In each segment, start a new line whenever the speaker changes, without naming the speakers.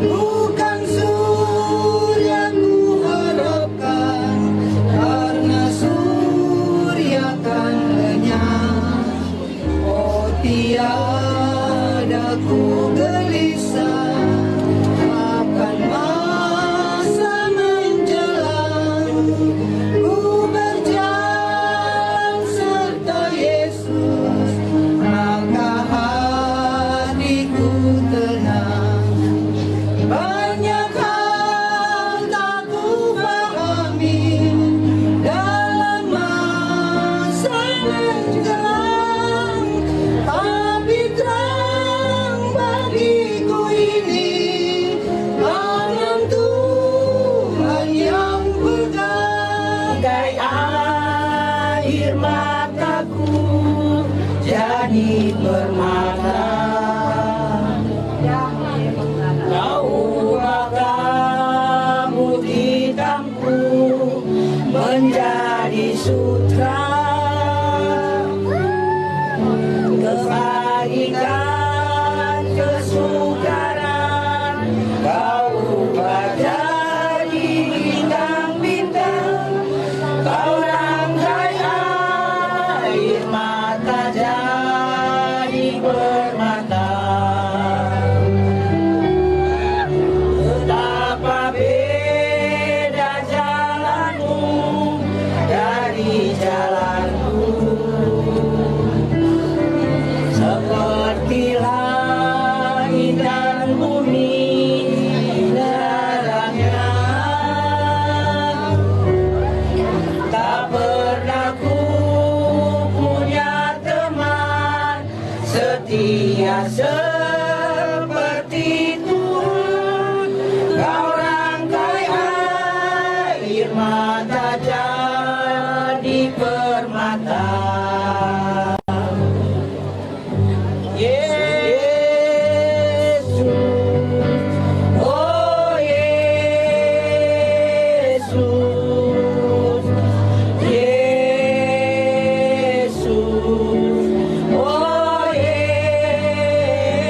Bukan surya ku harapkan, karena surya kan lenyap. Oh tiada ku gelisah akan masa menjelang. Ku berjalan serta Yesus, maka hatiku tenang. Banyak hal tak ku pahami dalam masa menjelang, tapi terang bagiku ini tangan Tuhan yang pegang. Bagai air mataku jadi permata, kau kamu hitamku menjadi sutra. Kebaikan, kesukaran kau ubah jadi bintang-bintang. Kau rangkai air mata jadi permata. Betapa beda jalanmu dari jalanku, seperti langit dan bumi darahnya. Tak pernah ku punya teman setia seperti Tuhan. Kau rangkai air mata jadi permata. Yesus, oh Yesus, Yesus, oh Yesus.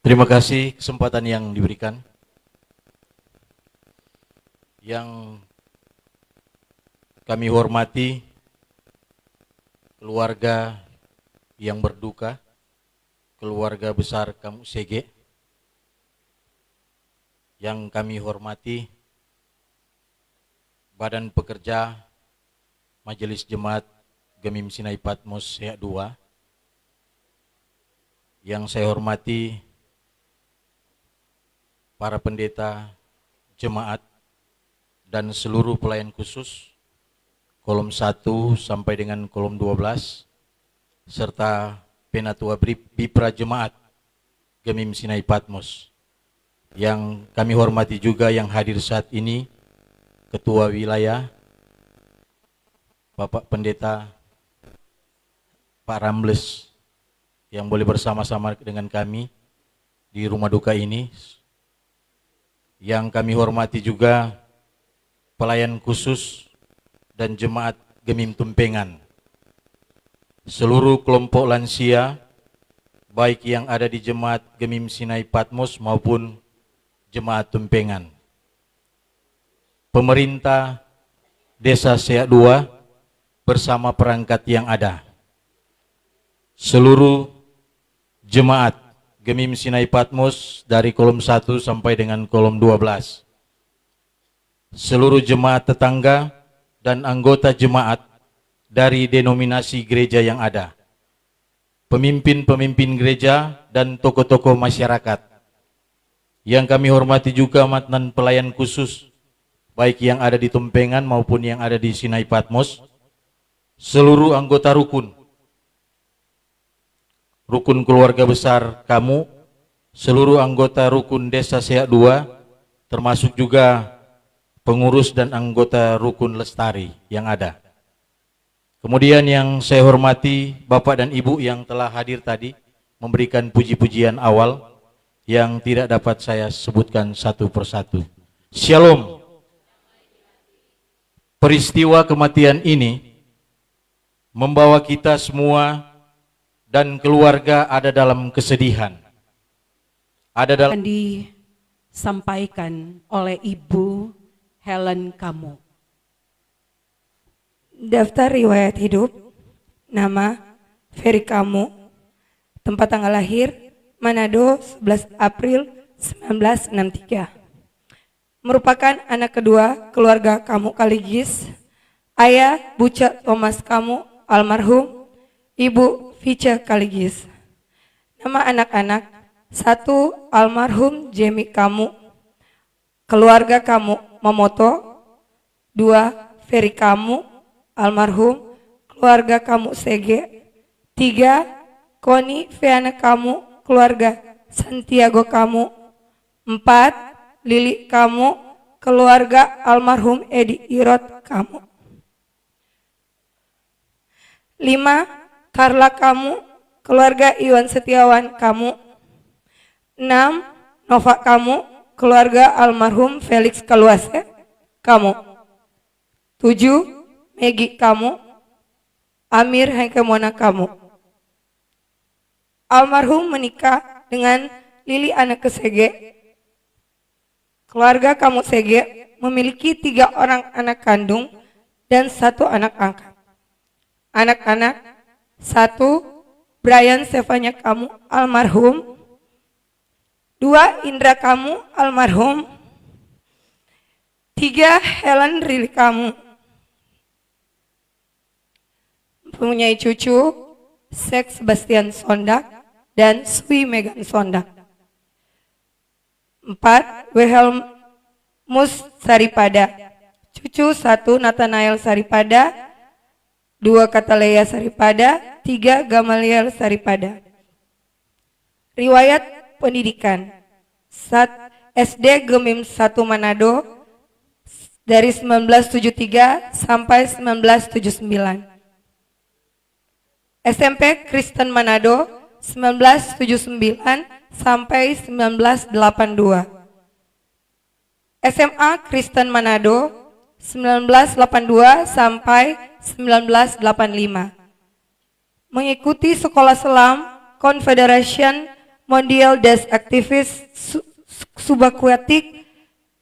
Terima kasih kesempatan yang diberikan. Yang kami hormati keluarga yang berduka, keluarga besar Kamu Sege. Yang kami hormati Badan Pekerja Majelis Jemaat Gemim Sinai Patmos Seak II. Yang saya hormati para pendeta, jemaat, dan seluruh pelayan khusus kolom 1 sampai dengan kolom 12, serta Penatua Bipra Jemaat Gemim Sinai Patmos. Yang kami hormati juga yang hadir saat ini, Ketua Wilayah, Bapak Pendeta Pak Rambles, yang boleh bersama-sama dengan kami di rumah duka ini. Yang kami hormati juga pelayan khusus dan jemaat Gemim Tumpengan, seluruh kelompok lansia, baik yang ada di jemaat Gemim Sinai Patmos maupun jemaat Tumpengan. Pemerintah Desa Seak II bersama perangkat yang ada, seluruh jemaat Gemim Sinai Patmos dari kolom 1 sampai dengan kolom 12. Seluruh jemaat tetangga dan anggota jemaat dari denominasi gereja yang ada. Pemimpin-pemimpin gereja dan tokoh-tokoh masyarakat. Yang kami hormati juga mantan pelayan khusus, baik yang ada di Tumpengan maupun yang ada di Sinai Patmos. Seluruh anggota rukun keluarga besar kamu, seluruh anggota rukun Desa Seak II, termasuk juga pengurus dan anggota rukun Lestari yang ada. Kemudian yang saya hormati Bapak dan Ibu yang telah hadir tadi, memberikan puji-pujian awal yang tidak dapat saya sebutkan satu persatu. Shalom. Peristiwa kematian ini membawa kita semua dan keluarga ada dalam kesedihan.
Disampaikan oleh Ibu Helen Kamu.
Daftar riwayat hidup, nama Ferry Kamu, tempat tanggal lahir Manado 11 April 1963. Merupakan anak kedua keluarga Kamu Kaligis, ayah Buca Thomas Kamu almarhum, ibu Vica Kaligis. Nama anak-anak, 1 almarhum Jemi Kamu, keluarga Kamu Momoto, 2 Ferry Kamu almarhum, keluarga Kamu Sege, 3 Koni Viana Kamu, keluarga Santiago Kamu, 4 Lili Kamu, keluarga almarhum Edi Irot Kamu, 5 Karla Kamu, keluarga Iwan Setiawan Kamu, 6 Nova Kamu, keluarga almarhum Felix Kaluase Kamu, 7 Megi Kamu, Amir Hekemona Kamu. Almarhum menikah dengan Lili anak Sege. Keluarga Kamu Sege memiliki 3 orang anak kandung dan 1 anak angkat. Anak-anak, 1 Brian Stefania Kamu almarhum, 2 Indra Kamu almarhum, 3 Helen Rili Kamu. Mempunyai cucu Sek Sebastian Sondak dan Sui Megan Sondak. 4 Wilhelmus Saripada, cucu 1 Nathanael Saripada, 2 Katalea Saripada, 3 Gamaliel Saripada. Riwayat pendidikan, SD Gemim 1 Manado dari 1973 sampai 1979. SMP Kristen Manado 1979 sampai 1982. SMA Kristen Manado 1982 sampai 1985. mengikuti Sekolah Selam Confederation Mondial des Activists Subaquatic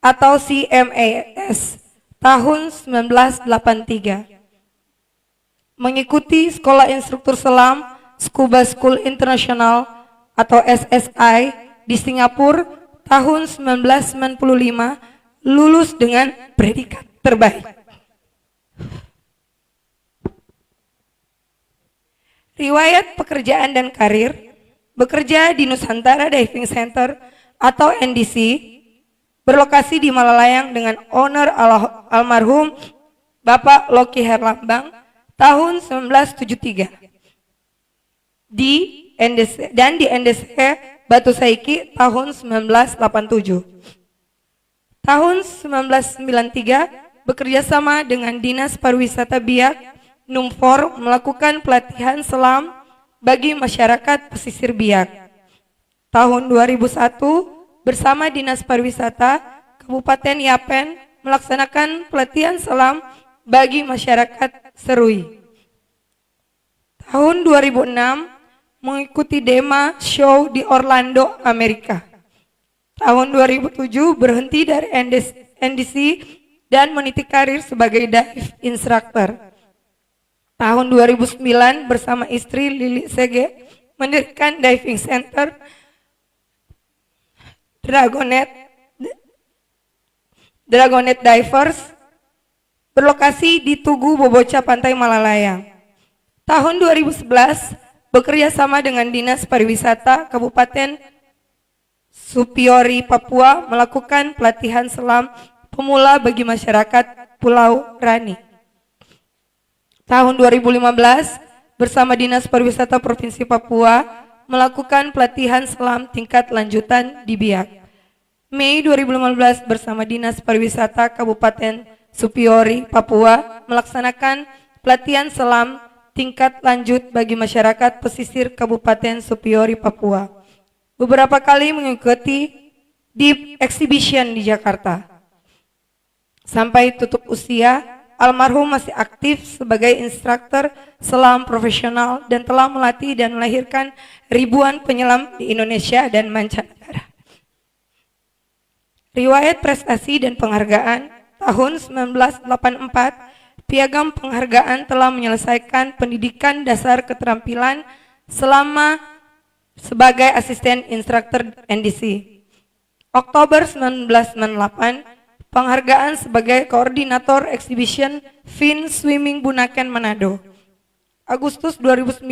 atau CMAS tahun 1983. Mengikuti Sekolah Instruktur Selam Scuba School International atau SSI di Singapura tahun 1995, lulus dengan predikat terbaik. Riwayat pekerjaan dan karir: bekerja di Nusantara Diving Center atau NDC, berlokasi di Malalayang dengan owner almarhum Bapak Loki Herlambang tahun 1973. Di NDC Batu Saiki tahun 1987. Tahun 1993 bekerja sama dengan Dinas Pariwisata Biak Numfor melakukan pelatihan selam bagi masyarakat pesisir Biak. Tahun 2001 bersama Dinas Pariwisata Kabupaten Yapen melaksanakan pelatihan selam bagi masyarakat Serui. Tahun 2006 mengikuti DEMA Show di Orlando, Amerika. Tahun 2007 berhenti dari NDC dan meniti karir sebagai dive instructor. Tahun 2009 bersama istri Lili Sege mendirikan diving center Dragonet Divers, berlokasi di Tugu Boboca, Pantai Malalayang. Tahun 2011 bekerja sama dengan Dinas Pariwisata Kabupaten Supiori, Papua melakukan pelatihan selam pemula bagi masyarakat Pulau Rani. Tahun 2015 bersama Dinas Pariwisata Provinsi Papua melakukan pelatihan selam tingkat lanjutan di Biak. Mei 2015 bersama Dinas Pariwisata Kabupaten Supiori, Papua melaksanakan pelatihan selam tingkat lanjut bagi masyarakat pesisir Kabupaten Supiori, Papua. Beberapa kali mengikuti Deep Exhibition di Jakarta. Sampai tutup usia, almarhum masih aktif sebagai instruktur selam profesional dan telah melatih dan melahirkan ribuan penyelam di Indonesia dan mancanegara. Riwayat prestasi dan penghargaan: tahun 1984, Piagam Penghargaan telah menyelesaikan pendidikan dasar keterampilan selama sebagai asisten instruktur NDC. Oktober 1998, penghargaan sebagai koordinator exhibition Fin Swimming Bunaken Manado. Agustus 2009,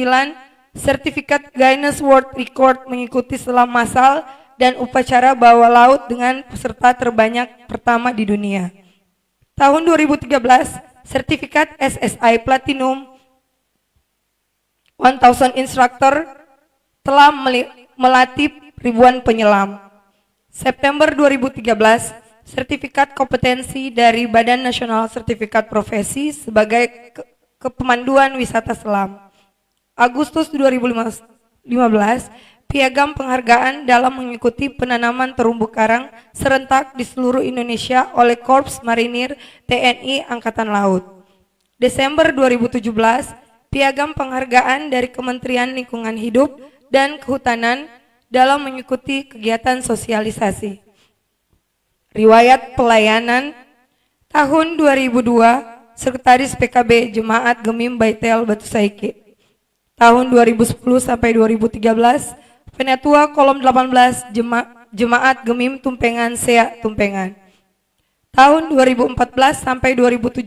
sertifikat Guinness World Record mengikuti selam massal dan upacara bawah laut dengan peserta terbanyak pertama di dunia. Tahun 2013, sertifikat SSI Platinum 1000 Instructor telah melatih ribuan penyelam. September 2013, sertifikat kompetensi dari Badan Nasional Sertifikat Profesi sebagai kepemanduan wisata selam. Agustus 2015, piagam penghargaan dalam mengikuti penanaman terumbu karang serentak di seluruh Indonesia oleh Korps Marinir TNI Angkatan Laut. Desember 2017, piagam penghargaan dari Kementerian Lingkungan Hidup dan Kehutanan dalam mengikuti kegiatan sosialisasi. Riwayat pelayanan: tahun 2002, Sekretaris PKB Jemaat Gemim Baitel Batu Saiki. Tahun 2010 sampai 2013, Penatua Kolom 18 Jemaat Gemim Tumpengan Sea Tumpengan. Tahun 2014 sampai 2017,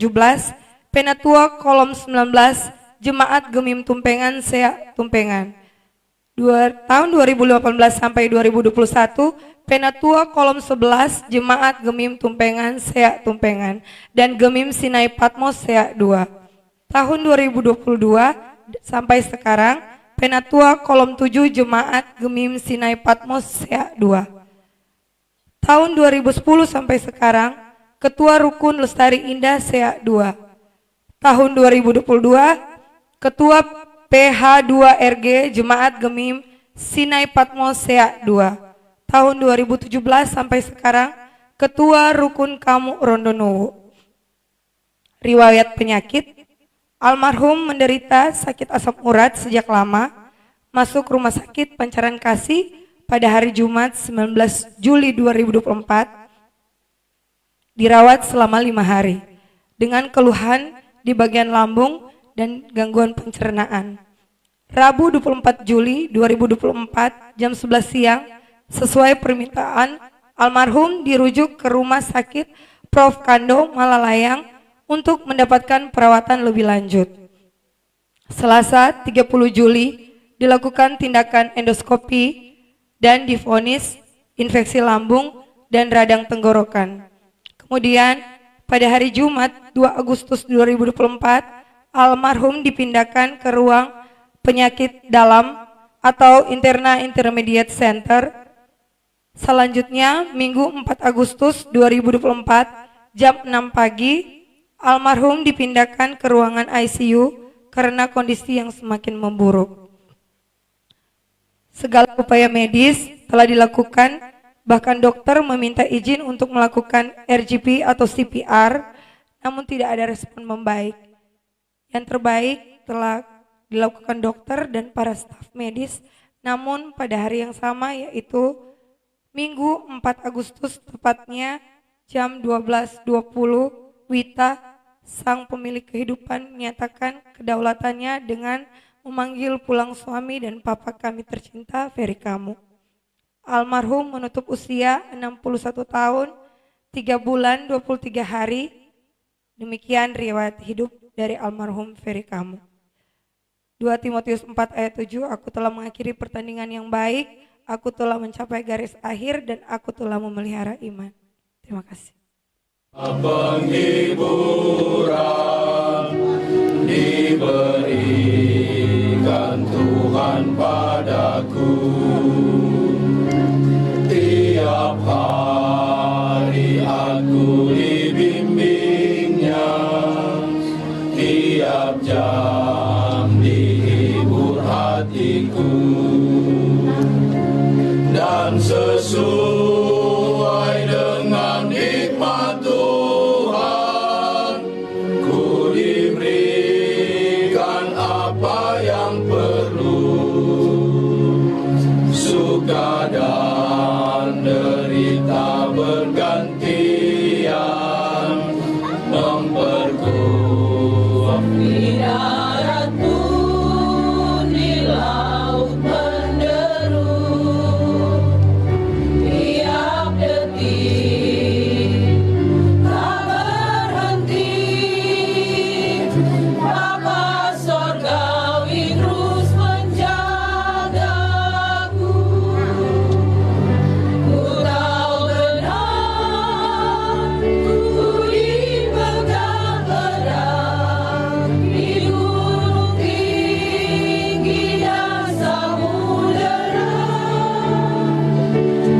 Penatua Kolom 19 Jemaat Gemim Tumpengan Sea Tumpengan. Tahun 2018 sampai 2021, Penatua Kolom 11 Jemaat Gemim Tumpengan Sea Tumpengan dan Gemim Sinai Patmos Sea 2. Tahun 2022 sampai sekarang, Penatua Kolom 7 Jemaat Gemim Sinai Patmos Sea 2. Tahun 2010 sampai sekarang, Ketua Rukun Lestari Indah Sea 2. Tahun 2022, Ketua PH2RG Jemaat Gemim Sinai Patmos Sea 2. Tahun 2017 sampai sekarang, Ketua Rukun Kamu Rondonowo. Riwayat penyakit: Almarhum menderita sakit asam urat sejak lama, masuk rumah sakit Pancaran Kasih pada hari Jumat 19 Juli 2024, dirawat selama 5 hari dengan keluhan di bagian lambung dan gangguan pencernaan. Rabu 24 Juli 2024 jam 11 siang sesuai permintaan almarhum dirujuk ke Rumah Sakit Prof. Kando Malalayang untuk mendapatkan perawatan lebih lanjut. Selasa 30 Juli dilakukan tindakan endoskopi dan divonis infeksi lambung dan radang tenggorokan. Kemudian pada hari Jumat 2 Agustus 2024 almarhum dipindahkan ke ruang penyakit dalam atau Interna Intermediate Center. Selanjutnya Minggu 4 Agustus 2024 jam 6 pagi almarhum dipindahkan ke ruangan ICU karena kondisi yang semakin memburuk. Segala upaya medis telah dilakukan, bahkan dokter meminta izin untuk melakukan RGP atau CPR, namun tidak ada respon membaik. Yang terbaik telah dilakukan dokter dan para staf medis, namun pada hari yang sama yaitu Minggu 4 Agustus tepatnya jam 12.20 Wita, sang pemilik kehidupan, menyatakan kedaulatannya dengan memanggil pulang suami dan papa kami tercinta, Ferry Kamu. Almarhum menutup usia 61 tahun, 3 bulan, 23 hari. Demikian riwayat hidup dari almarhum Ferry Kamu. 2 Timotius 4 ayat 7, aku telah mengakhiri pertandingan yang baik, aku telah mencapai garis akhir, dan aku telah memelihara iman. Terima kasih.
Penghiburan diberikan Tuhan padaku, tiap hari aku dibimbingnya, tiap jam dihibur hatiku, dan sesuai dengan hikmat Tuhan, ku diberikan apa yang perlu, suka dan derita bergantian, memperkuat di darat pun di laut menderu, tiap detik tak berhenti, Bapa Sorgawi terus menjagaku. Ku tahu benar, ku dipegang erat di gunung tinggi dan samudera,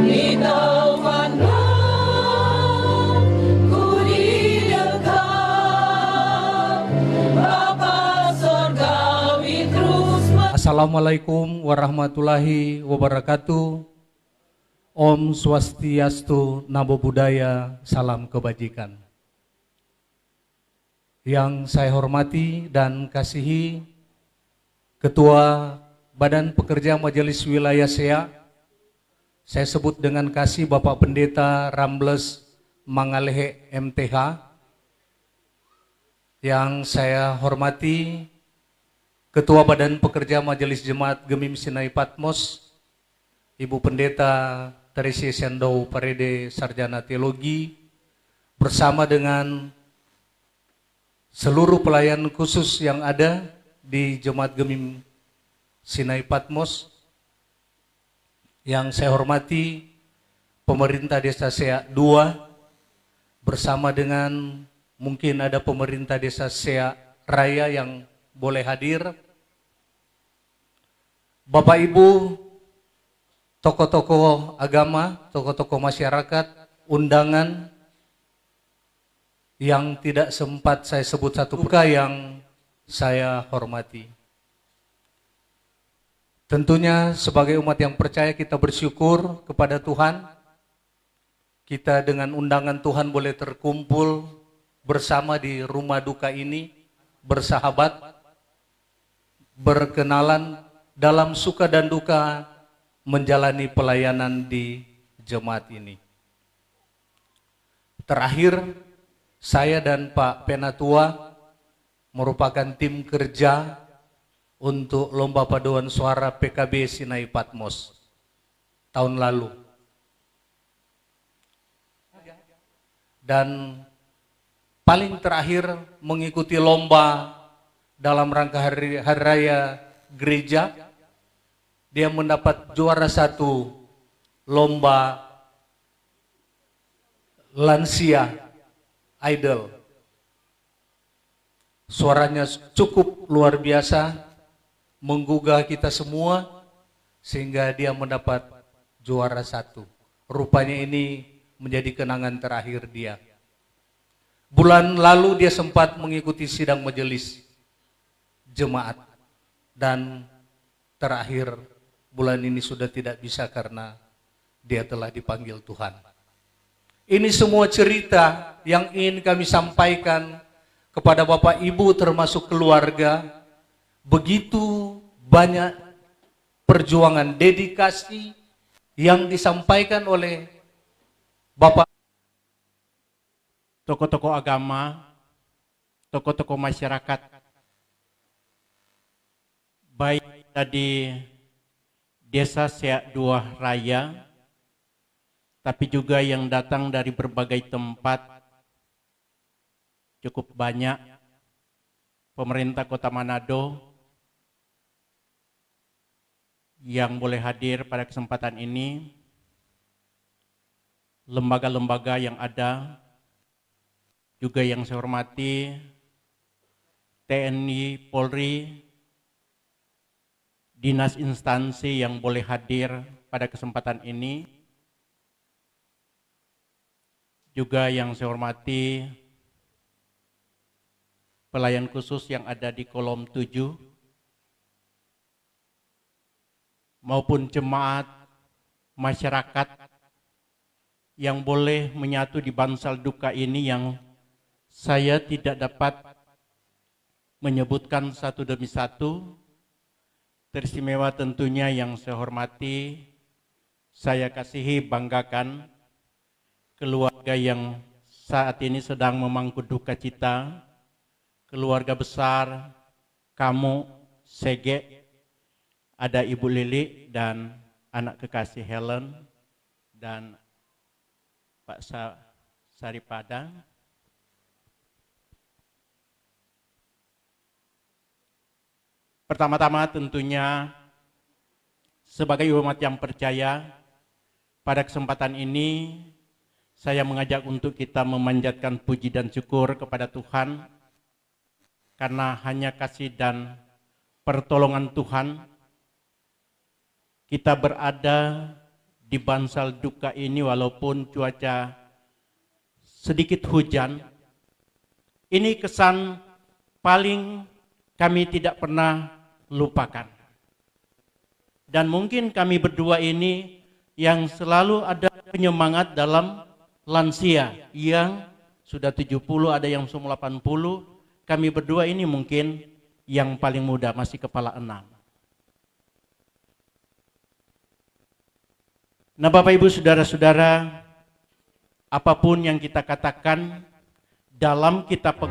di taufan gelap ku didekat, Bapa Sorgawi terus
Assalamualaikum warahmatullahi wabarakatuh. Om Swastiastu, Namo Buddhaya, salam kebajikan. Yang saya hormati dan kasihi Ketua Badan Pekerja Majelis Wilayah SEA, saya sebut dengan kasih Bapak Pendeta Rambles Mangalehe MTH. Yang saya hormati Ketua Badan Pekerja Majelis Jemaat Gemim Sinai Patmos, Ibu Pendeta Teresi Sendou Parede Sarjana Teologi, bersama dengan seluruh pelayan khusus yang ada di Jemaat Gemim Sinai Patmos. Yang saya hormati pemerintah Desa SEA 2, bersama dengan mungkin ada pemerintah Desa SEA Raya yang boleh hadir, Bapak Ibu, tokoh-tokoh agama, tokoh-tokoh masyarakat, undangan yang tidak sempat saya sebut satu persatu yang saya hormati. Tentunya sebagai umat yang percaya kita bersyukur kepada Tuhan, kita dengan undangan Tuhan boleh terkumpul bersama di rumah duka ini, bersahabat, berkenalan dalam suka dan duka menjalani pelayanan di jemaat ini. Terakhir, saya dan Pak Penatua merupakan tim kerja untuk Lomba Paduan Suara PKB Sinai Patmos tahun lalu. Dan paling terakhir mengikuti lomba dalam rangka hari raya gereja, dia mendapat juara 1 lomba lansia idol. Suaranya cukup luar biasa, menggugah kita semua, sehingga dia mendapat juara 1. Rupanya ini menjadi kenangan terakhir dia. Bulan lalu dia sempat mengikuti sidang majelis jemaat, dan terakhir bulan ini sudah tidak bisa karena dia telah dipanggil Tuhan. Ini semua cerita yang ingin kami sampaikan kepada Bapak Ibu termasuk keluarga. Begitu banyak perjuangan, dedikasi yang disampaikan oleh Bapak,
tokoh-tokoh agama, tokoh-tokoh masyarakat, baik dari Desa Seak Dua Raya, tapi juga yang datang dari berbagai tempat, cukup banyak. Pemerintah Kota Manado yang boleh hadir pada kesempatan ini, lembaga-lembaga yang ada, juga yang saya hormati TNI, Polri, dinas instansi yang boleh hadir pada kesempatan ini, juga yang saya hormati pelayan khusus yang ada di kolom 7, maupun jemaat masyarakat yang boleh menyatu di bansal duka ini, yang saya tidak dapat menyebutkan satu demi satu. Teristimewa tentunya yang saya hormati, saya kasihi, banggakan keluarga yang saat ini sedang memangku duka cita, keluarga besar kamu, Sege, ada Ibu Lili dan anak kekasih Helen dan Pak Saripada. Pertama-tama tentunya sebagai umat yang percaya, pada kesempatan ini saya mengajak untuk kita memanjatkan puji dan syukur kepada Tuhan, karena hanya kasih dan pertolongan Tuhan kita berada di bansal duka ini, walaupun cuaca sedikit hujan. Ini kesan paling kami tidak pernah lupakan. Dan mungkin kami berdua ini yang selalu ada penyemangat dalam lansia yang sudah 70, ada yang semua 80, kami berdua ini mungkin yang paling muda, masih kepala 6. Nah, Bapak Ibu Saudara-saudara, apapun yang kita katakan dalam kitab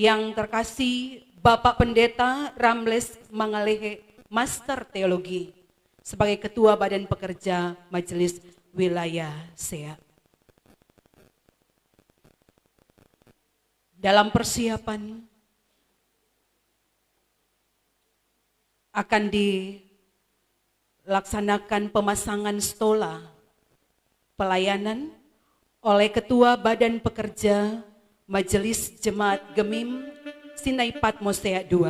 Yang terkasih Bapak Pendeta Ramles Mangalehe, Master Teologi, sebagai Ketua Badan Pekerja Majelis Wilayah SEA. Dalam persiapan akan dilaksanakan pemasangan stola pelayanan oleh Ketua Badan Pekerja Majelis Jemaat Gemim Sinai Patmos SEA II,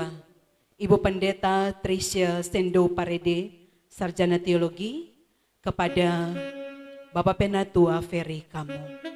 Ibu Pendeta Tricia Sendo Parede, Sarjana Teologi, kepada Bapak Penatua Ferry Kamu.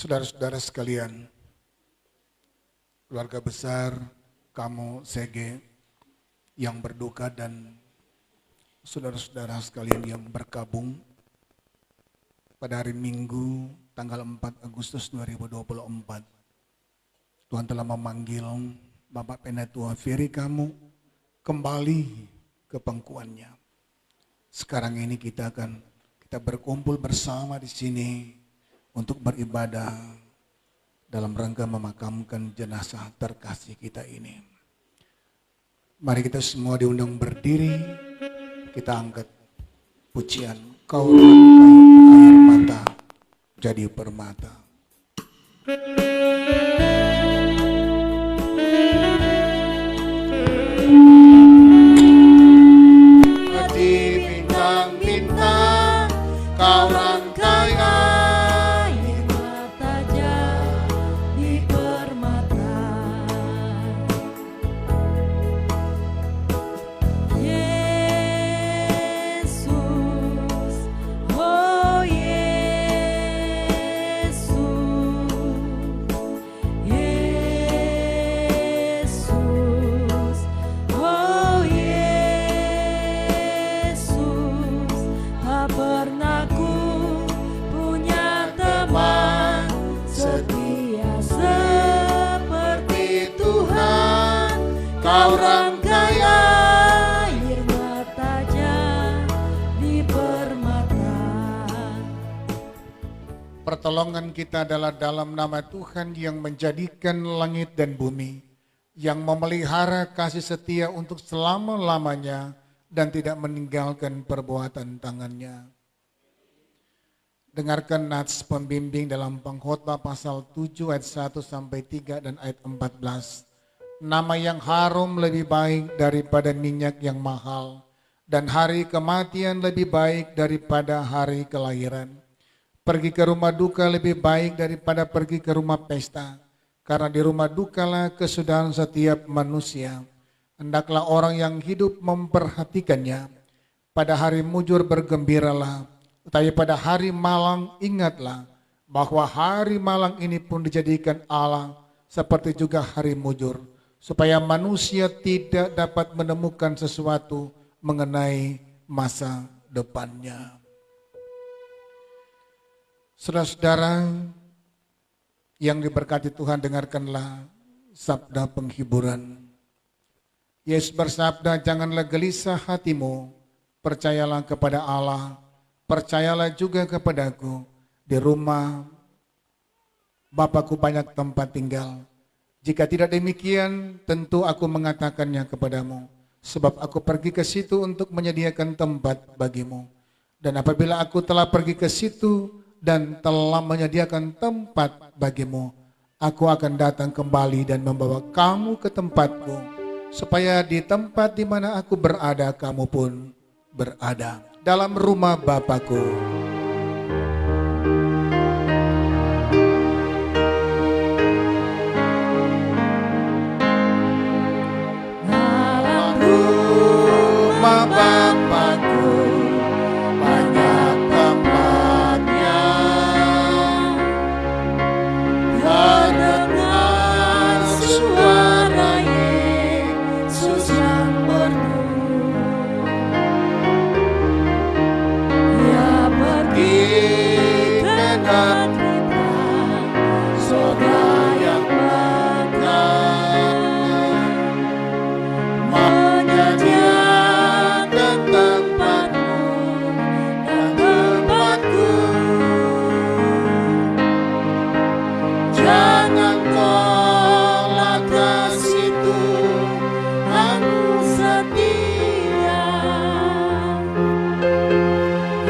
Saudara-saudara sekalian, keluarga besar kamu SEGE yang berduka dan saudara-saudara sekalian yang bergabung pada hari Minggu tanggal 4 Agustus 2024. Tuhan telah memanggil Bapak Penatua Ferry Kamu kembali ke pangkuannya. Sekarang ini kita berkumpul bersama di sini untuk beribadah dalam rangka memakamkan jenazah terkasih kita ini. Mari kita semua diundang berdiri, kita angkat pujian Kau rangkai air mata jadi permata. Di bintang-bintang Kau rangkai Kau rangkai air matanya di permata. Pertolongan kita adalah dalam nama Tuhan yang menjadikan langit dan bumi, yang memelihara kasih setia untuk selama-lamanya dan tidak meninggalkan perbuatan tangannya. Dengarkan nats pembimbing dalam Pengkhotbah pasal 7 ayat 1 sampai 3 dan ayat 14. Nama yang harum lebih baik daripada minyak yang mahal, dan hari kematian lebih baik daripada hari kelahiran. Pergi ke rumah duka lebih baik daripada pergi ke rumah pesta, karena di rumah dukalah kesudahan setiap manusia. Hendaklah orang yang hidup memperhatikannya. Pada hari mujur bergembiralah, tetapi pada hari malang ingatlah bahwa hari malang ini pun dijadikan Allah seperti juga hari mujur, supaya manusia tidak dapat menemukan sesuatu mengenai masa depannya. Saudara-saudara yang diberkati Tuhan, dengarkanlah sabda penghiburan. Yesus bersabda, janganlah gelisah hatimu, percayalah kepada Allah, percayalah juga kepadaku. Di rumah Bapakku banyak tempat tinggal. Jika tidak demikian, tentu aku mengatakannya kepadamu. Sebab aku pergi ke situ untuk menyediakan tempat bagimu. Dan apabila aku telah pergi ke situ dan telah menyediakan tempat bagimu, aku akan datang kembali dan membawa kamu ke tempatku, supaya di tempat di mana aku berada, kamu pun berada. Dalam rumah Bapakku rumah Bapakku banyak tempatnya. Mendengar suara Yesus yang merdu, Ia pergi ke negeri surga yang megah, menyediakan tempatmu dan tempatku. Jangan tolak kasih Tuhan setia,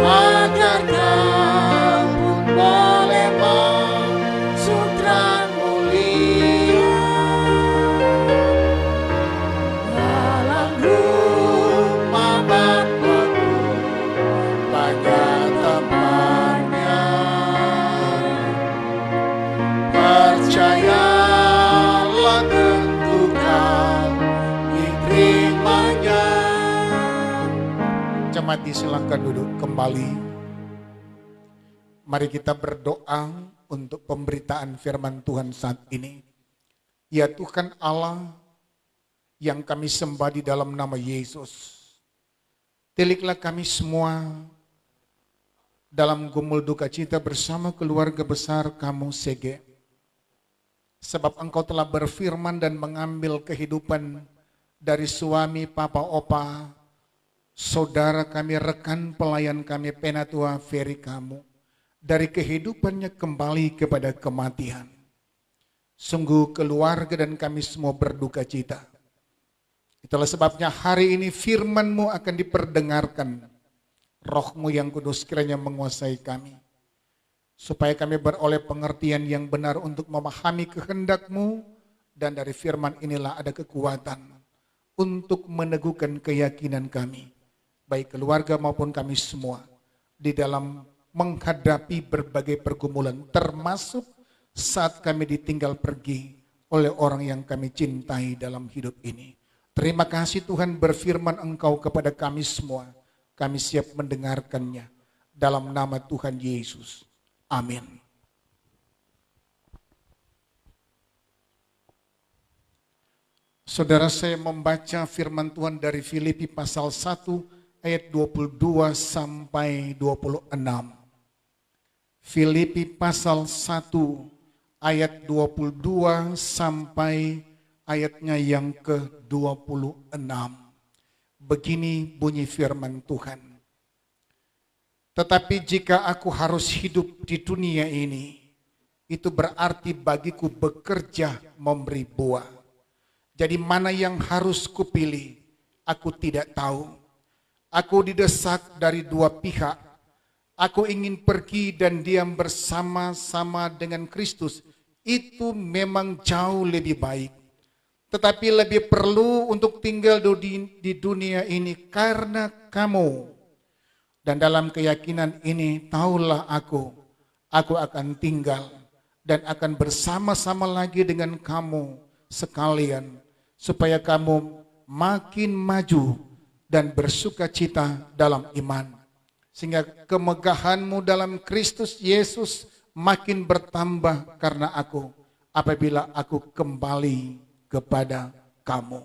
agar kamu boleh masuk terang mulia. Dalam rumah Bapakku banyak tempatnya. Percayalah tentu kau diterimanya. Jemaat silakan duduk kembali. Mari kita berdoa untuk pemberitaan firman Tuhan saat ini. Ya Tuhan Allah yang kami sembah di dalam nama Yesus, tiliklah kami semua dalam gumul duka cita bersama keluarga besar kamu Sege. Sebab Engkau telah berfirman dan mengambil kehidupan dari suami, papa, opa, saudara kami, rekan pelayan kami, Penatua Ferry kamu. Dari kehidupannya kembali kepada kematian. Sungguh keluarga dan kami semua berduka cita. Itulah sebabnya hari ini firman-Mu akan diperdengarkan. Roh-Mu yang kudus kiranya menguasai kami. Supaya kami beroleh pengertian yang benar untuk memahami kehendak-Mu. Dan dari firman inilah ada kekuatan untuk meneguhkan keyakinan kami. Baik keluarga maupun kami semua. Di dalam menghadapi berbagai pergumulan. Termasuk saat kami ditinggal pergi oleh orang yang kami cintai dalam hidup ini. Terima kasih Tuhan, berfirman Engkau kepada kami semua. Kami siap mendengarkannya. Dalam nama Tuhan Yesus. Amin. Saudara, saya membaca firman Tuhan dari Filipi pasal 1 ayat 22 sampai 26. Filipi pasal 1 ayat 22 sampai ayatnya yang ke-26. Begini bunyi firman Tuhan. Tetapi jika aku harus hidup di dunia ini, itu berarti bagiku bekerja memberi buah. Jadi mana yang harus kupilih, aku tidak tahu. Aku didesak dari dua pihak. Aku ingin pergi dan diam bersama-sama dengan Kristus. Itu memang jauh lebih baik. Tetapi lebih perlu untuk tinggal di dunia ini karena kamu. Dan dalam keyakinan ini tahulah aku akan tinggal dan akan bersama-sama lagi dengan kamu sekalian. Supaya kamu makin maju dan bersuka cita dalam iman. Sehingga kemegahanmu dalam Kristus Yesus makin bertambah karena aku. Apabila aku kembali kepada kamu.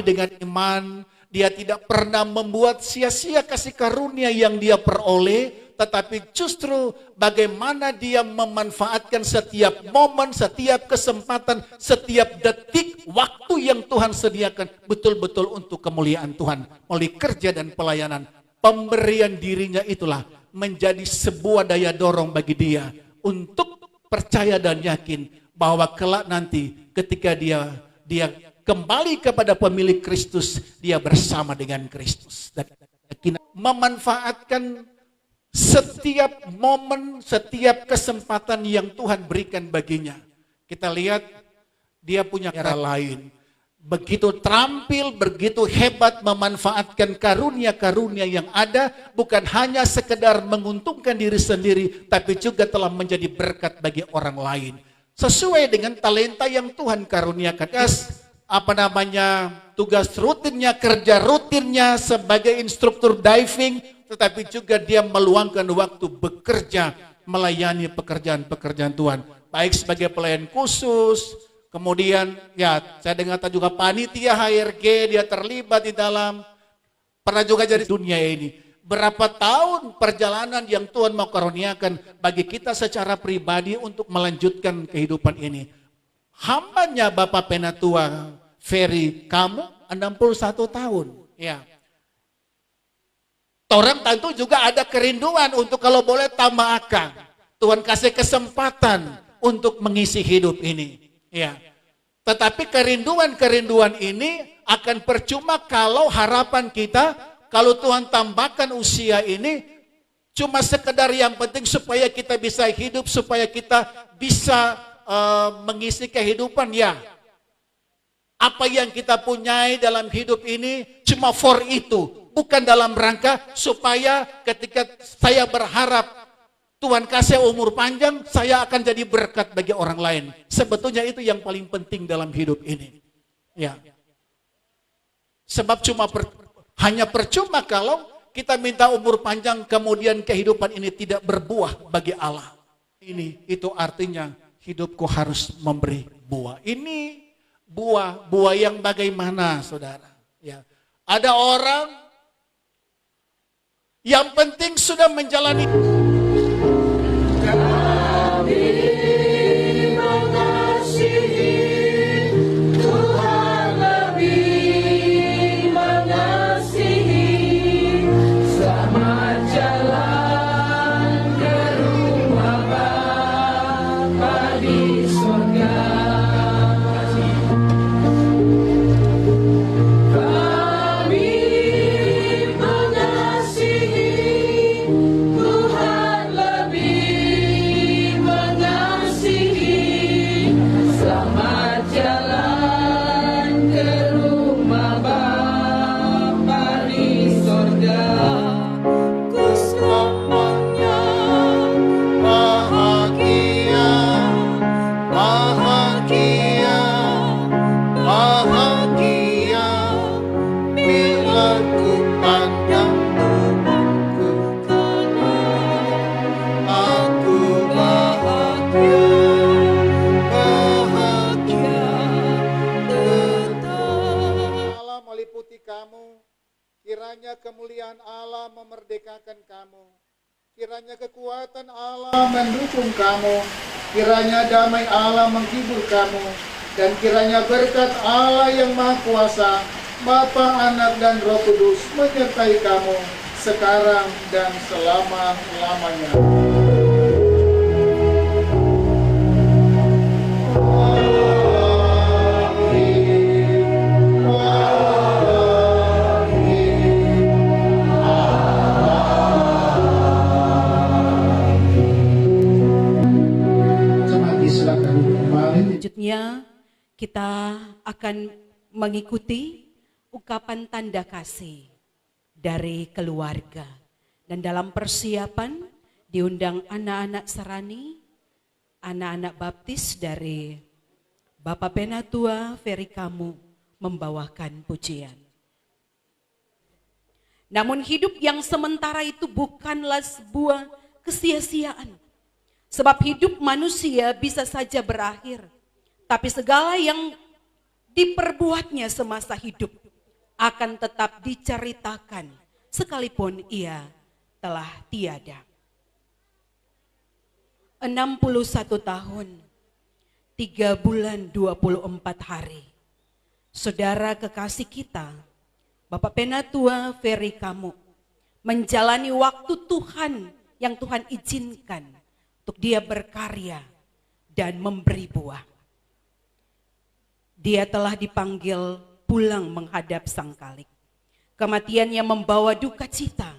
dijalani dengan iman. Dia tidak pernah membuat sia-sia kasih karunia yang dia peroleh, tetapi justru bagaimana dia memanfaatkan setiap momen, setiap kesempatan, setiap detik waktu yang Tuhan sediakan betul-betul untuk kemuliaan Tuhan melalui kerja dan pelayanan. Pemberian dirinya itulah menjadi sebuah daya dorong bagi dia untuk percaya dan yakin bahwa kelak nanti ketika dia kembali kepada pemilik Kristus, dia bersama dengan Kristus. Dan memanfaatkan setiap momen, setiap kesempatan yang Tuhan berikan baginya. Kita lihat dia punya cara lain. Begitu terampil, begitu hebat memanfaatkan karunia-karunia yang ada, bukan hanya sekedar menguntungkan diri sendiri, tapi juga telah menjadi berkat bagi orang lain. Sesuai dengan talenta yang Tuhan karuniakan. Tugas rutinnya, kerja rutinnya sebagai instruktur diving, tetapi juga dia meluangkan waktu bekerja melayani pekerjaan-pekerjaan Tuhan. Baik sebagai pelayan khusus, kemudian saya dengar juga panitia HRG, dia terlibat di dalam, pernah juga jadi dunia ini. Berapa tahun perjalanan yang Tuhan mau karuniakan bagi kita secara pribadi untuk melanjutkan kehidupan ini. Hambanya Bapak Penatua Ferry, kamu 61 tahun. Ya. Orang tentu juga ada kerinduan untuk kalau boleh tambah akang. Tuhan kasih kesempatan untuk mengisi hidup ini. Ya. Tetapi kerinduan ini akan percuma kalau harapan kita, kalau Tuhan tambahkan usia ini, cuma sekedar yang penting supaya kita bisa hidup, supaya kita bisa mengisi kehidupan, ya. Apa yang kita punyai dalam hidup ini cuma for itu, bukan dalam rangka supaya ketika saya berharap Tuhan kasih umur panjang, saya akan jadi berkat bagi orang lain. Sebetulnya itu yang paling penting dalam hidup ini. Ya. Sebab hanya percuma kalau kita minta umur panjang kemudian kehidupan ini tidak berbuah bagi Allah. Itu artinya hidupku harus memberi buah. Ini buah yang bagaimana, saudara? Ya. Ada orang yang penting sudah menjalani.
Kiranya kemuliaan Allah memerdekakan kamu. Kiranya kekuatan Allah mendukung kamu. Kiranya damai Allah menghibur kamu. Dan kiranya berkat Allah yang Maha Kuasa, Bapa, Anak, dan Roh Kudus menyertai kamu sekarang dan selama-lamanya.
Selanjutnya kita akan mengikuti ungkapan tanda kasih dari keluarga. Dan dalam persiapan diundang anak-anak Serani, anak-anak baptis dari Bapak Penatua Ferry Kamu membawakan pujian. Namun hidup yang sementara itu bukanlah sebuah kesia-siaan. Sebab hidup manusia bisa saja berakhir, tapi segala yang diperbuatnya semasa hidup akan tetap diceritakan sekalipun ia telah tiada. 61 tahun, 3 bulan 24 hari. Saudara kekasih kita, Bapak Penatua Ferry Kamu, menjalani waktu Tuhan yang Tuhan izinkan untuk dia berkarya dan memberi buah. Dia telah dipanggil pulang menghadap Sang Kalik. Kematiannya membawa duka cita,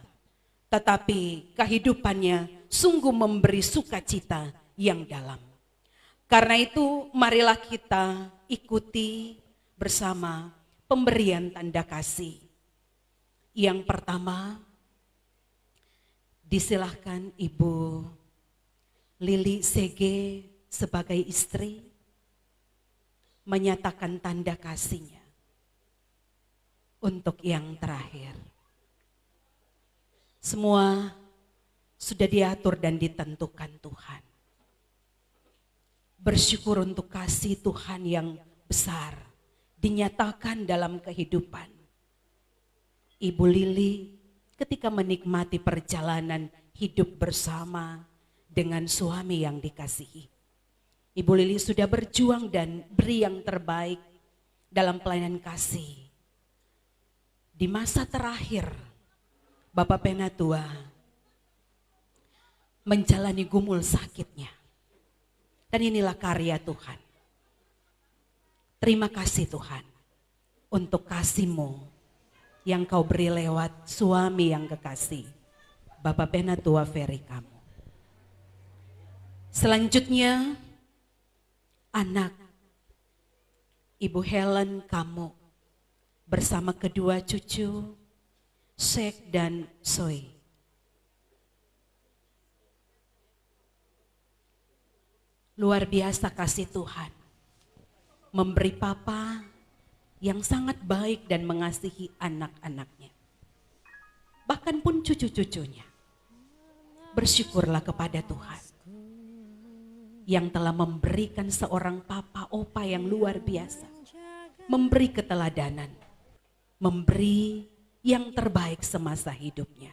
tetapi kehidupannya sungguh memberi sukacita yang dalam. Karena itu marilah kita ikuti bersama pemberian tanda kasih. Yang pertama, disilahkan Ibu Lili Sege sebagai istri menyatakan tanda kasihnya. Untuk yang terakhir, semua sudah diatur dan ditentukan Tuhan. Bersyukur untuk kasih Tuhan yang besar dinyatakan dalam kehidupan Ibu Lili ketika menikmati perjalanan hidup bersama dengan suami yang dikasihi. Ibu Lili sudah berjuang dan beri yang terbaik dalam pelayanan kasih. Di masa terakhir, Bapak Penatua menjalani gumul sakitnya. Dan inilah karya Tuhan. Terima kasih Tuhan untuk kasih-Mu yang Kau beri lewat suami yang kekasih, Bapak Penatua Ferry Kamu. Selanjutnya, anak Ibu Helen Kamu bersama kedua cucu, Sheikh dan Soe. Luar biasa kasih Tuhan, memberi papa yang sangat baik dan mengasihi anak-anaknya. Bahkan pun cucu-cucunya. Bersyukurlah kepada Tuhan yang telah memberikan seorang papa opa yang luar biasa. Memberi keteladanan, memberi yang terbaik semasa hidupnya.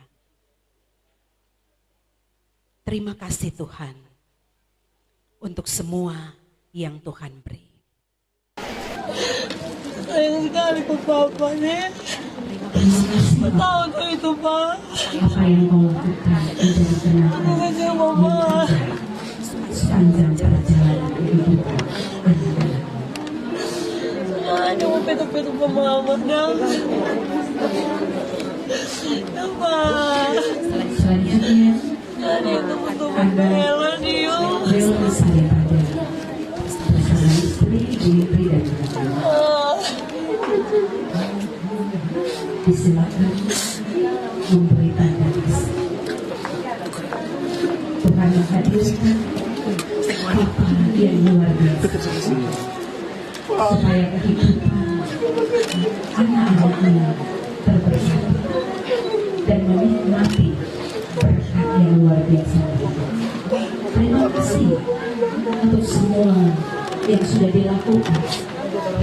Terima kasih Tuhan untuk semua yang Tuhan beri.
Sayang sekali ke Papa, Nek. Tahu tuh itu, Pak.
Apa yang kau lakukan menjadi kenangan
Aku kecewa, Mama.
sepanjang perjalanan kehidupan.
Jangan mau petuk-petuk ke Mama, dong. Pak.
Selanjutnya,
Jadi itu betul-betul bela dia.
Bel Besari Pada bersama istri, Jimri dan anak-anak. Disilakan memberi tanda kasih. Tuhan menghadirkan apa yang luar biasa supaya kehidupan anak-anaknya terberkati dan menikmati berkat yang luar biasa. Terima kasih untuk semua yang sudah dilakukan,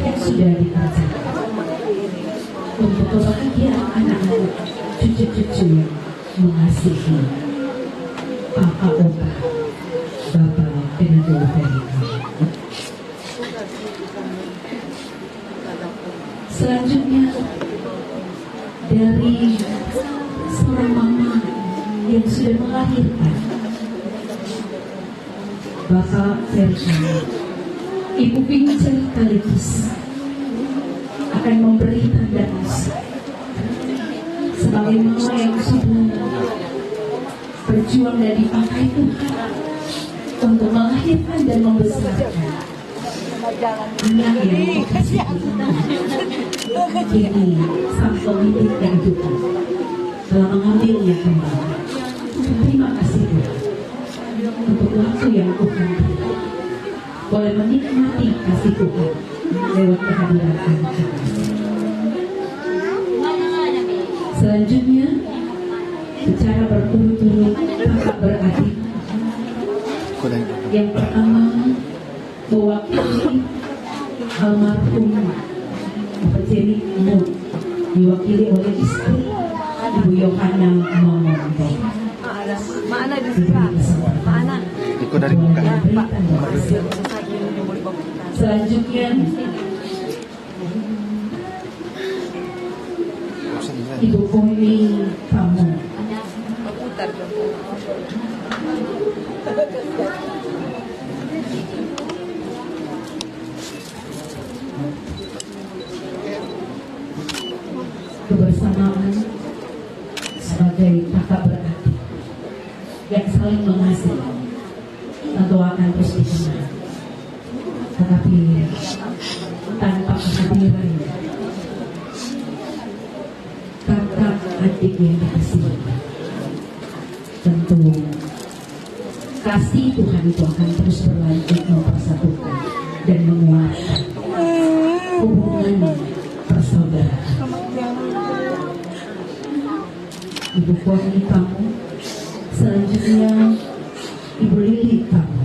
yang sudah dikerjakan untuk kebahagiaan anak-anak, cucu-cucu yang mengasihi Papa Opa, Bapak Penatua Ferry. Selanjutnya dari seorang mama yang sudah melahirkan Bapak Ferry, Ibu Pincer sekaligus akan memberi tanda kasih sebagai mama yang sudah berjuang dan dipakai Tuhan untuk melahirkan dan membesarkan anak yang dikasih Tuhan. Ini sang pemilik yang Tuhan telah mengambilnya kembali. Terima kasih Tuhan untuk waktu yang Tuhan beri. Boleh menikmati kasih Tuhan lewat kehadiran anak-anak. Selanjutnya, secara berturut-turut kakak beradik. Yang pertama, mewakili almarhum Bapak Jerry Moon diwakili oleh istri Ibu Yohana Mamonto.
Mana di sini? Mana?
Ikut dari buka. Selanjutnya Ibu Poni Kamu. Kebersamaan sebagai kakak beradik yang saling mengasihi tentu akan terus dikenal, tetapi tanpa kehadiran kakak adik yang dikasihi, tentu kasih Tuhan itu akan terus berlanjut mempersatukan dan menguatkan hubungan persaudaraan. Ibu Poni Kamu, selanjutnya Ibu Lili Kamu.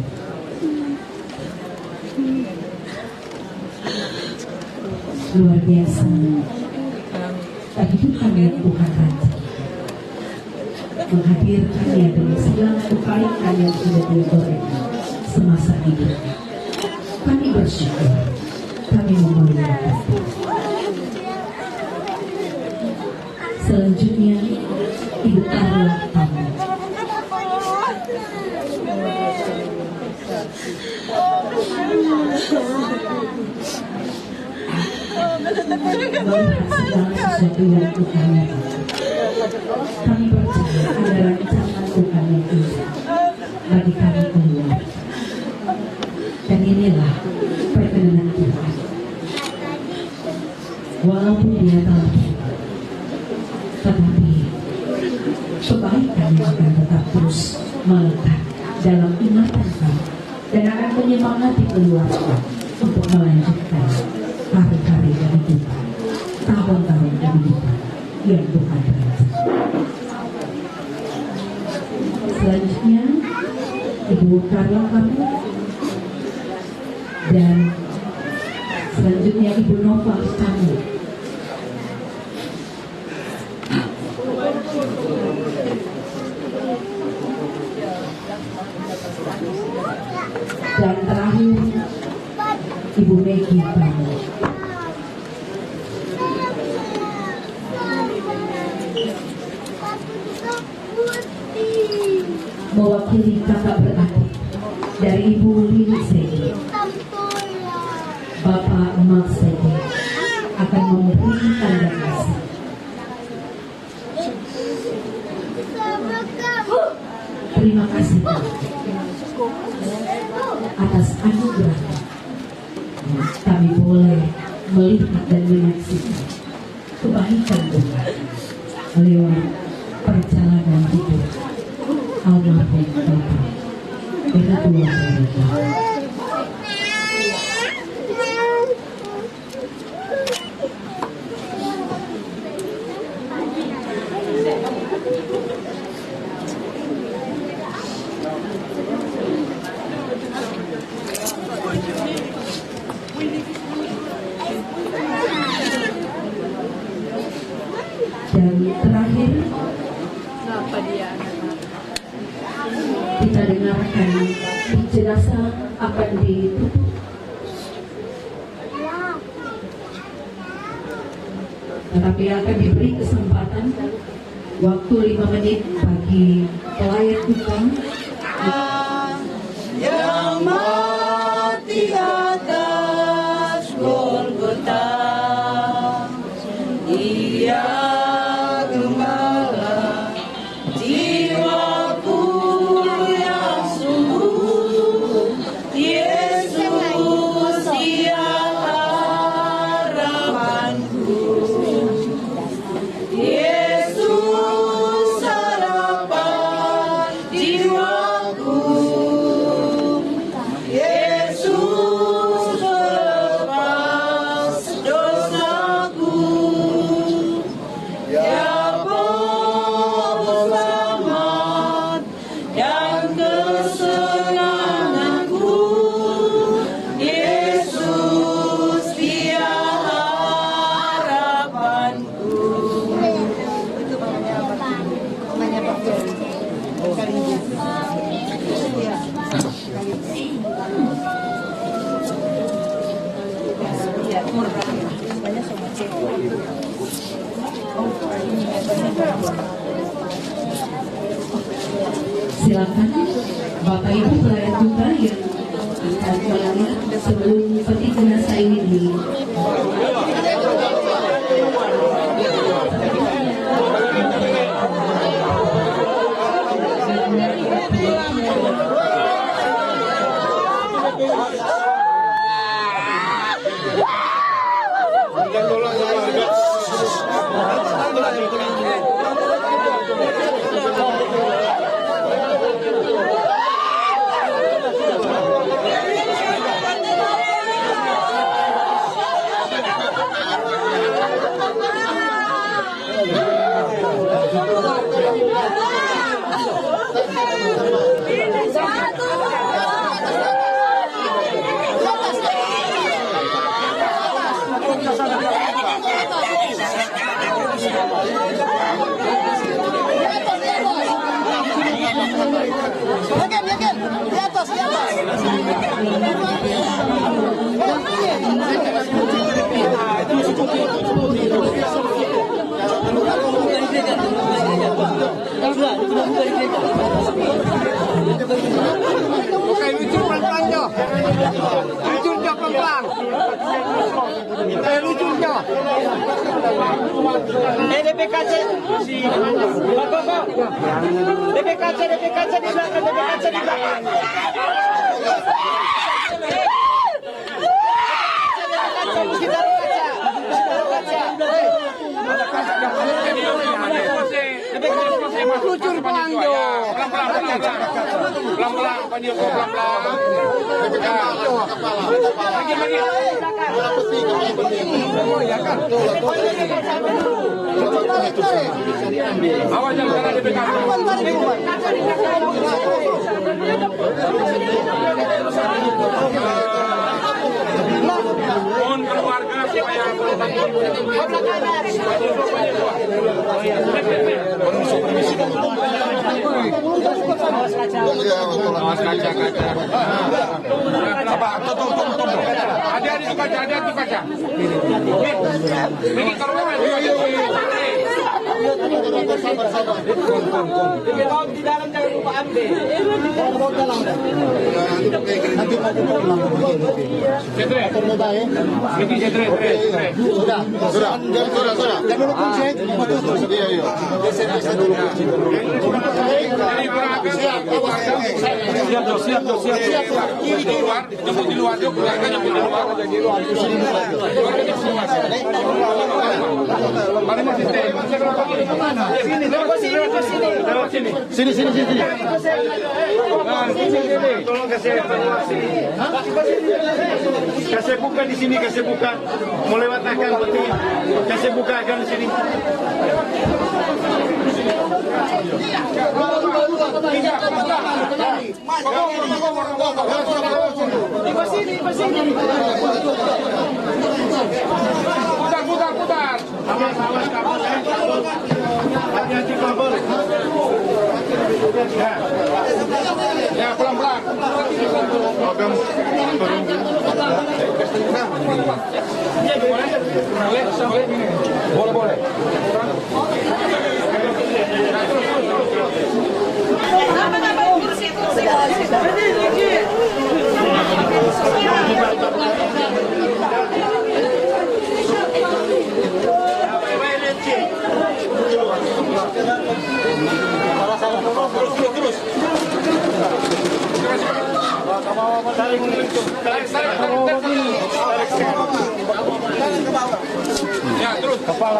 Luar biasa kehidupan yang Tuhan rancang, menghadirkannya dengan segala kebaikan yang sudah Dia berikan semasa hidup. Kami bersyukur, kami memuliakan. Selanjutnya Ibu Carla Kamu. Melihat segala sesuatu yang Tuhan lakukan, kami percaya ada rancangan Tuhan yang indah bagi kami keluar. Dan inilah perkenan Tuhan. Walaupun Dia telah pergi, tetapi kebaikan akan tetap terus melekat dalam ingatan kami dan akan menyemangati keluarga untuk melanjutkan hari-hari kehidupan, tahun-tahun kehidupan yang Tuhan berikan. Selanjutnya Ibu Carla Kamu, dan selanjutnya Ibu Nova Kamu. Dan terakhir Ibu Megi Kamu. Mewakili kakak beradik dari Ibu Lili Segi, Bapak Emak Segi akan memberi tanda kasih. Terima kasih atas anugerah kami boleh melihat dan menyaksikan kebaikan Tuhan lewat perjalanan hidup almarhum Bapak Benatua Parede. Dan terakhir kita dengarkan jenazah akan ditutup. Tetapi akan diberi kesempatan waktu 5 menit bagi pelayan Tuhan
yang mati atas Golgota. Dia gembala jiwaku yang sungguh. Yesus dia harapanku. Yesus harapan jiwaku.
Silakan Bapak Ibu pelayan duka yang akan melayat sebelum peti jenazah ini di
Kasih buka di sini, kasih buka. Mau lewat akan peti. Kasih buka akan di sini. Putar. Hati-hati kabel. Ya, pelan-pelan. Boleh. Terus. Ya, terus. Kepala.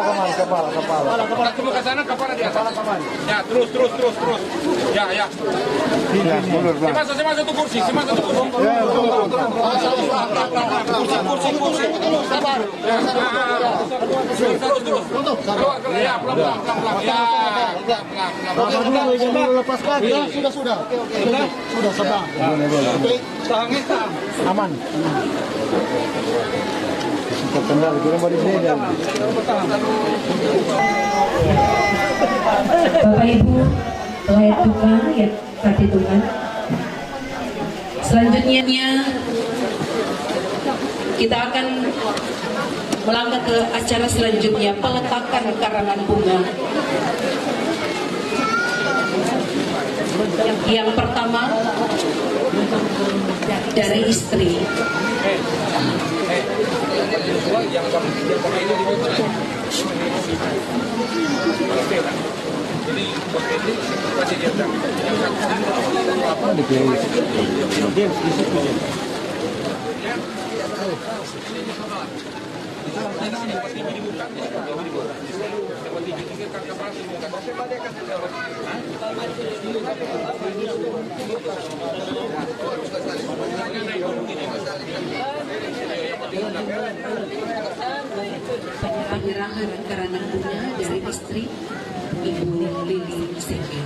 Tunggu ke sana, kepala di atas. Ya, terus. Ya. Semasa satu kursi. Kursi. Sabar. Terus. Keluar. Ya, pelan-pelan. Ya, pelan-pelan.
Lepaskan. Ya, sudah. Sudah, sabar. Oke. Aman.
Bapak Ibu pelayan duka yang kami tunggu,
Selanjutnya kita akan melangkah ke acara selanjutnya, peletakan karangan bunga. Yang pertama dari istri. Penyerahan karangan bunga dari istri Ibu Lili Seke.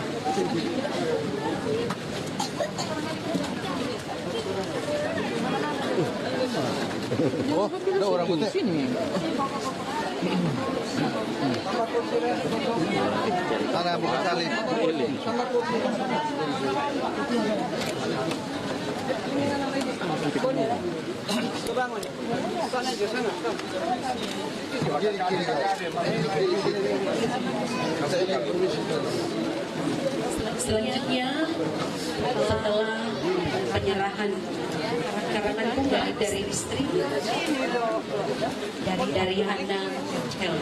Oh, ada orang putih sini. Sana bukan salib.
Selanjutnya setelah penyerahan karangan bunga dari istri dari Anda L.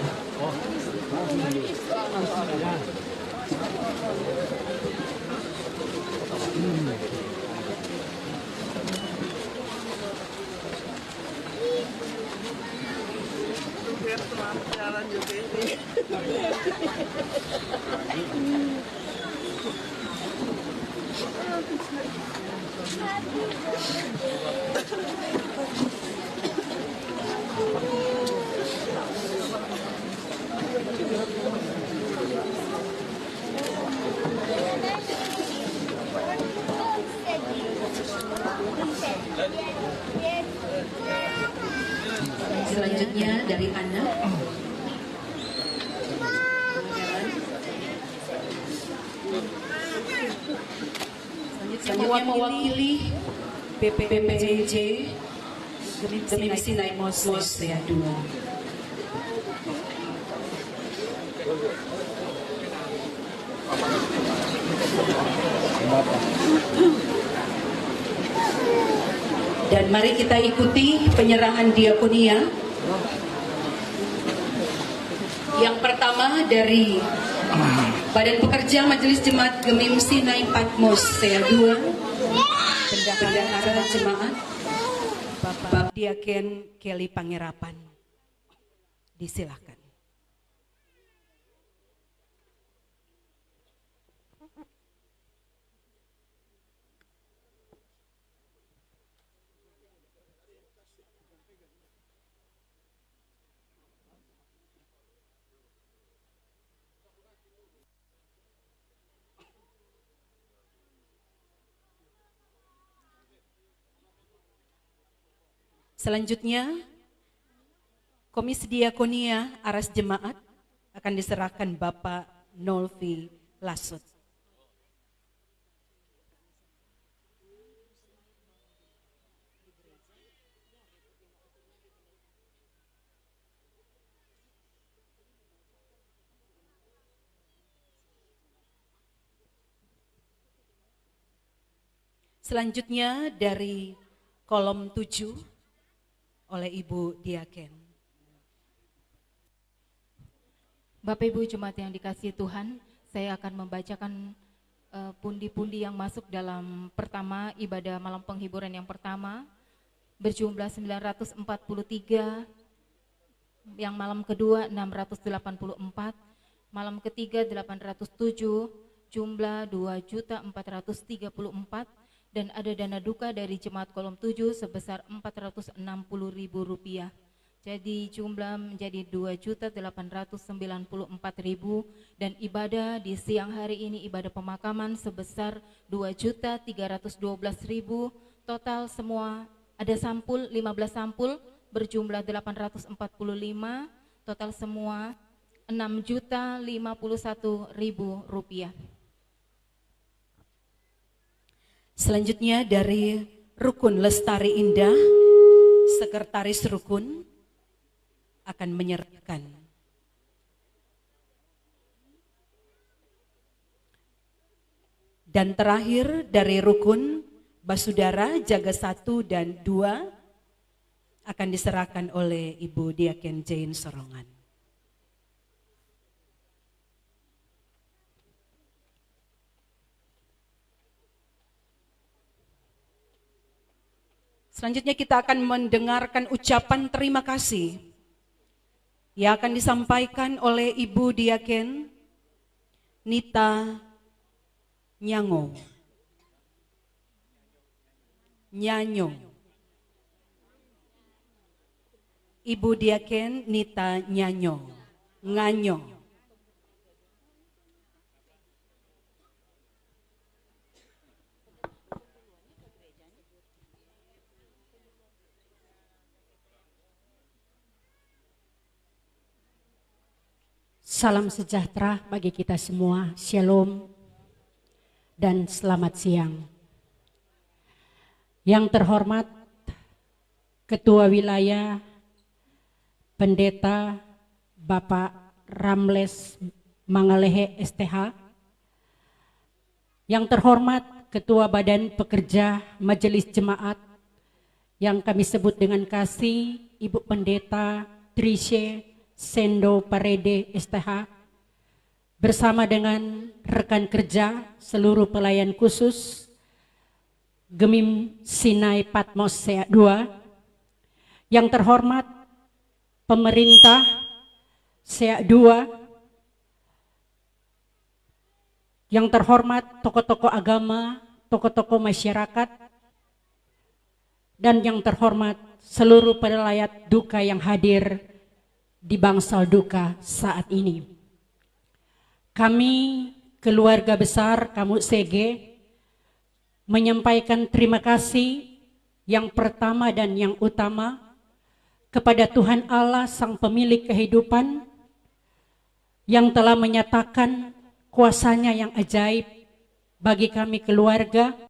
Selanjutnya dari anak. Selanjutnya mewakili BPPJ Gemim Sinai Mos ya 2. Dan mari kita ikuti penyerahan diakonia. Yang pertama dari Badan Pekerja Majelis Jemaat Gemim Sinai Patmos Sea 2, Bendahara Jemaat Bapak Diaken Kelly Pangerapan. Disilahkan. Selanjutnya, Komisi Diakonia Aras Jemaat akan diserahkan Bapak Nolvi Lasut. Selanjutnya dari kolom 7 oleh Ibu Diaken.
Bapak Ibu Jemaat yang dikasihi Tuhan, saya akan membacakan pundi-pundi yang masuk dalam pertama ibadah malam penghiburan yang pertama berjumlah 943, yang malam kedua 684, malam ketiga 807, jumlah 2.434, dan ada dana duka dari jemaat kolom 7 sebesar Rp460.000. Jadi jumlah menjadi 2.894.000, dan ibadah di siang hari ini ibadah pemakaman sebesar 2.312.000. Total semua ada sampul 15 sampul berjumlah 845, total semua Rp6.051.000.
Selanjutnya dari Rukun Lestari Indah, Sekretaris Rukun, akan menyerahkan. Dan terakhir dari Rukun Basudara Jaga 1 dan 2 akan diserahkan oleh Ibu Diaken Jane Sorongan. Selanjutnya kita akan mendengarkan ucapan terima kasih yang akan disampaikan oleh Ibu Diaken Nita Nyanyo. Ibu Diaken Nita Nyanyo.
Salam sejahtera bagi kita semua, Shalom dan selamat siang. Yang terhormat Ketua Wilayah Pendeta Bapak Ramles Mangalehe STH, yang terhormat Ketua Badan Pekerja Majelis Jemaat yang kami sebut dengan kasih Ibu Pendeta Trishe Sendo Parede STH, bersama dengan rekan kerja seluruh pelayan khusus Gemim Sinai Patmos SEA 2, yang terhormat pemerintah SEA 2, yang terhormat tokoh-tokoh agama, tokoh-tokoh masyarakat, dan yang terhormat seluruh pelayat duka yang hadir di bangsal duka saat ini. Kami keluarga besar Kamu Sege menyampaikan terima kasih yang pertama dan yang utama kepada Tuhan Allah Sang Pemilik Kehidupan yang telah menyatakan kuasanya yang ajaib bagi kami keluarga